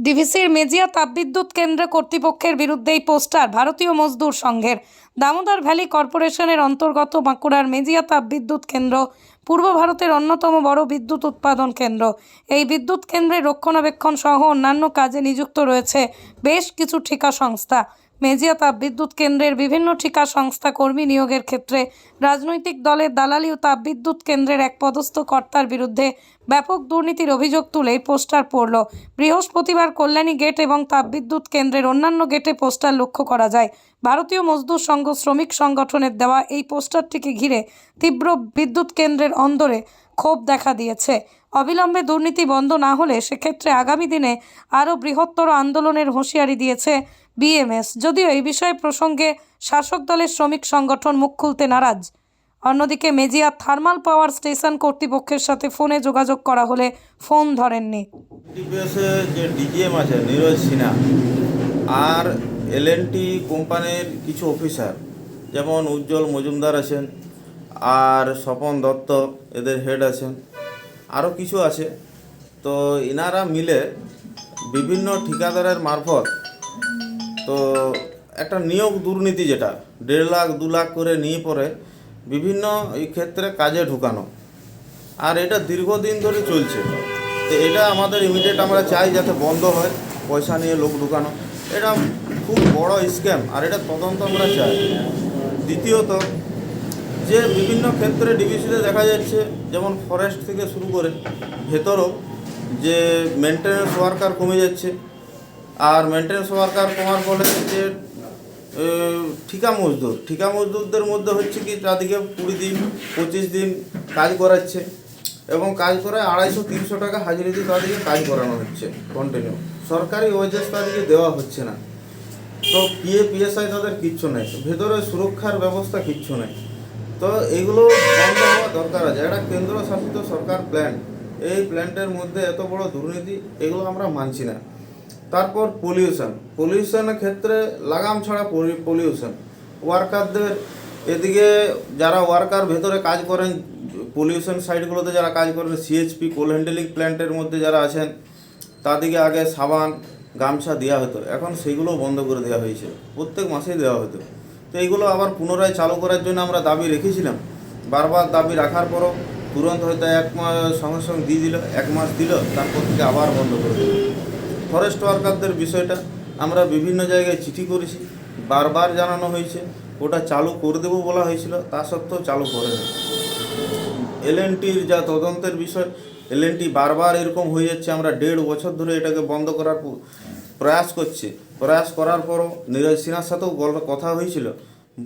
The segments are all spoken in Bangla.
ডিভিসির মেজিয়া তাপবিদ্যুৎ কেন্দ্র কর্তৃপক্ষের বিরুদ্ধেই পোস্টার ভারতীয় মজদুর সংঘের। দামোদর ভ্যালি কর্পোরেশনের অন্তর্গত বাঁকুড়ার মেজিয়া তাপবিদ্যুৎ কেন্দ্র পূর্ব ভারতের অন্যতম বড় বিদ্যুৎ উৎপাদন কেন্দ্র। এই বিদ্যুৎ কেন্দ্রের রক্ষণাবেক্ষণ সহ অন্যান্য কাজে নিযুক্ত রয়েছে বেশ কিছু ঠিকা সংস্থা। মেজিয়া তাপবিদ্যুৎ কেন্দ্রের বিভিন্ন ঠিকা সংস্থা কর্মী নিয়োগের ক্ষেত্রে রাজনৈতিক দলের দালালি ও তাপবিদ্যুৎ কেন্দ্রের এক পদস্থ কর্তার বিরুদ্ধে ব্যাপক দুর্নীতির অভিযোগ তুলে পোস্টার পড়ল। বৃহস্পতিবার কল্যাণী গেট এবং তাপবিদ্যুৎ কেন্দ্রের অন্যান্য গেটে পোস্টার লক্ষ্য করা যায়। ভারতীয় মজদুর সংঘ শ্রমিক সংগঠনের দেওয়া এই পোস্টারটিকে ঘিরে তীব্র বিদ্যুৎ কেন্দ্রের অন্দরে ক্ষোভ দেখা দিয়েছে। অবিলম্বে দুর্নীতি বন্ধ না হলে সেক্ষেত্রে আগামী দিনে আরও বৃহত্তর আন্দোলনের হুঁশিয়ারি দিয়েছে বিএমএস। যদিও এই বিষয়ে প্রসঙ্গে শাসক দলের শ্রমিক সংগঠন মুখ খুলতে নারাজ। অন্যদিকে মেজিয়া থার্মাল পাওয়ার স্টেশন কর্তৃপক্ষের সাথে ফোনে যোগাযোগ করা হলে ফোন ধরেননি। টিপিএসে যে ডিজিএম আছে নীরজ সিনহা আর এলএনটি কোম্পানির কিছু অফিসার যেমন উজ্জ্বল মজুমদার আছেন আর স্বপন দত্ত এদের হেড আছেন, আরও কিছু আছে। তো এনারা মিলে বিভিন্ন ঠিকাদারের মারফত তো একটা নিয়োগ দুর্নীতি, যেটা 1.5 লাখ 2 লাখ করে নিয়ে পরে বিভিন্ন এই ক্ষেত্রে কাজে ঢুকানো, আর এটা দীর্ঘদিন ধরে চলছে। তো এটা আমাদের ইমিডিয়েট আমরা চাই যাতে বন্ধ হয়, পয়সা নিয়ে লোক ঢুকানো। এটা খুব বড় স্ক্যাম, আর এটা তদন্ত আমরা চাই। দ্বিতীয়ত, যে বিভিন্ন ক্ষেত্রে ডিভিসিতে দেখা যাচ্ছে, যেমন ফরেস্ট থেকে শুরু করে ভেতরও যে মেনটেন্যান্স ওয়ার্কার কমে যাচ্ছে, আর মেনটেন্যান্স ওয়ার্কার কমার ফলে যে ঠিকা মজদুরদের মধ্যে হচ্ছে কি তাদেরকে 20 দিন 25 দিন কাজ করাচ্ছে এবং কাজ করে 250-300 টাকা হাজিরি দিয়ে তাদেরকে কাজ করানো হচ্ছে কন্টিনিউ। সরকারি ওয়েজেস তাদেরকে দেওয়া হচ্ছে না। তো পিএসআই তাদের কিচ্ছু নেই, ভেতরে সুরক্ষার ব্যবস্থা কিচ্ছু নেই। তো এইগুলো বন্ধ হওয়া দরকার আছে। একটা কেন্দ্রশাসিত সরকার প্ল্যান্ট, এই প্ল্যান্টের মধ্যে এত বড় দুর্নীতি, এগুলো আমরা মানছি না। তারপর পলিউশনের ক্ষেত্রে লাগাম ছাড়া পলিউশন, ওয়ার্কারদের এদিকে যারা ওয়ার্কার ভেতরে কাজ করেন, পলিউশন সাইটগুলোতে যারা কাজ করেন, সিএইচপি কোল হ্যান্ডেলিং প্ল্যান্টের মধ্যে যারা আছেন, তাদেরকে আগে সাবান গামছা দেওয়া হতো, এখন সেগুলো বন্ধ করে দেওয়া হয়েছে, প্রত্যেক মাসেই দেওয়া হতো। তো এইগুলো আবার পুনরায় চালু করার জন্য আমরা দাবি রেখেছিলাম। বারবার দাবি রাখার পরও তুরন্ত হয়তো 1 মাস সঙ্গে দিয়ে দিল, 1 মাস দিল, তারপর থেকে আবার বন্ধ করে দিল। ফরেস্ট ওয়ার্কারদের বিষয়টা আমরা বিভিন্ন জায়গায় চিঠি করেছি, বারবার জানানো হয়েছে, ওটা চালু করে দেবো বলা হয়েছিল, তা সত্ত্বেও চালু করেনি। এলএনটির যা তদন্তের বিষয়, এলএনটি বারবার এরকম হয়ে যাচ্ছে। আমরা 1.5 বছর ধরে এটাকে বন্ধ করার প্রয়াস করার পরও নীরজ সিনহার সাথেও কথা হয়েছিল,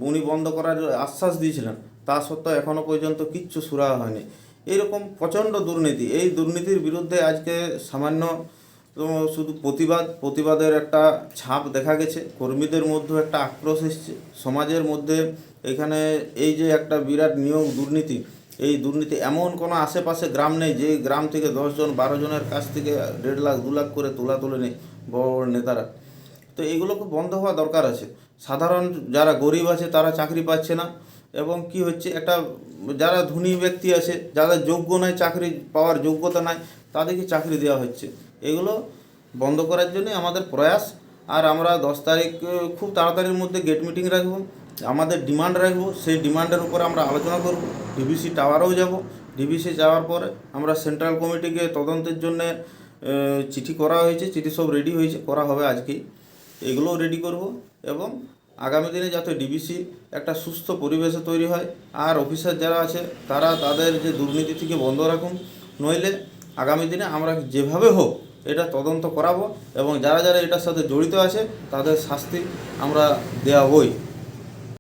উনি বন্ধ করার আশ্বাস দিয়েছিলেন, তা সত্ত্বেও এখনও পর্যন্ত কিচ্ছু সুরাহা হয়নি। এইরকম প্রচণ্ড দুর্নীতি, এই দুর্নীতির বিরুদ্ধে আজকে সামান্য শুধু প্রতিবাদের একটা ছাপ দেখা গেছে। কর্মীদের মধ্যে একটা আক্রোশ এসছে সমাজের মধ্যে। এখানে এই যে একটা বিরাট নিয়োগ দুর্নীতি, এই দুর্নীতি এমন কোনো আশেপাশে গ্রাম নেই যে গ্রাম থেকে 10 জন 12 জনের কাছ থেকে 1.5 লাখ 2 লাখ করে তুলে নেই বড় বড় নেতারা। তো এগুলোকে বন্ধ হওয়া দরকার আছে। সাধারণ যারা গরিব আছে তারা চাকরি পাচ্ছে না, এবং কি হচ্ছে, একটা যারা ধনী ব্যক্তি আছে, যাদের যোগ্য নয়, চাকরি পাওয়ার যোগ্যতা নাই, তাদেরকে চাকরি দেওয়া হচ্ছে। এগুলো বন্ধ করার জন্য আমাদের প্রয়াস। আর আমরা 10 তারিখ খুব তাড়াতাড়ির মধ্যে গেট মিটিং রাখব, আমাদের ডিমান্ড রাখব, সেই ডিমান্ডের উপর আমরা আলোচনা করব। ডিভিসি টাওয়ারেও যাব, ডিভিসি যাওয়ার পরে আমরা সেন্ট্রাল কমিটিকে তদন্তের জন্য চিঠি করা হয়েছে, চিঠি সব রেডি হয়েছে, করা হবে আজকেই। এগুলোও রেডি করব, এবং আগামী দিনে যাতে ডিভিসি একটা সুস্থ পরিবেশে তৈরি হয়, আর অফিসার যারা আছে তারা তাদের যে দুর্নীতি থেকে বন্ধ রাখুন। নইলে আগামী দিনে আমরা যেভাবে হোক এটা তদন্ত করাবো, এবং যারা যারা এটার সাথে জড়িত আছে তাদের শাস্তি আমরা দেওয়াবই।